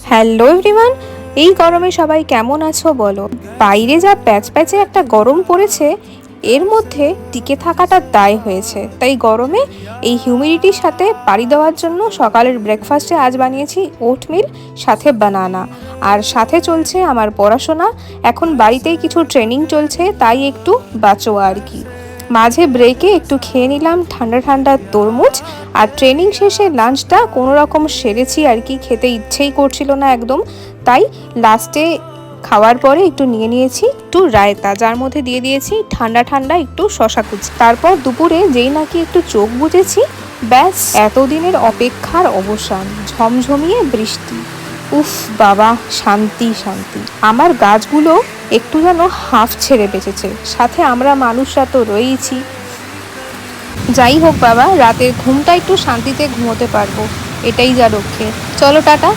Hello everyone, এই গরমে সবাই কেমন আছো বলো। বাইরে যা প্যাচপ্যাচে একটা গরম পড়েছে, এর মধ্যে টিকে থাকাটা দায় হয়েছে। তাই গরমে এই হিউমিডিটির সাথে পাড়ি দেওয়ার জন্য সকালের ব্রেকফাস্টে আজ বানিয়েছি ওটমিল, সাথে বানানা, আর সাথে চলছে আমার পড়াশোনা। এখন বাড়িতেই কিছু ট্রেনিং চলছে, তাই একটু বাঁচোয়া আর কি। মাঝে ব্রেকে একটু খেয়ে নিলাম ঠান্ডা ঠান্ডা তরমুজ, আর ট্রেনিং শেষে লাঞ্চটা কোনো রকম সেরেছি আর কি, খেতে ইচ্ছেই করছিল না একদম। তাই লাস্টে খাওয়ার পরে একটু নিয়েছি একটু রায়তা, যার মধ্যে দিয়ে দিয়েছি ঠান্ডা ঠান্ডা একটু শশা কুচি। তারপর দুপুরে যেই নাকি একটু চোখ বুজেছি, ব্যাস এতদিনের অপেক্ষার অবসান, ঝমঝমিয়ে বৃষ্টি। উফ বাবা, শান্তি শান্তি। আমার গাছগুলো একটু যেন হাঁফ ছেড়ে বেঁচেছে, সাথে আমরা মানুষরা তো রয়েইছি। যাই হোক বাবা, রাতের ঘুমটা একটু শান্তিতে ঘুমোতে পারবো, এটাই যা রক্ষে। চলো টাটা।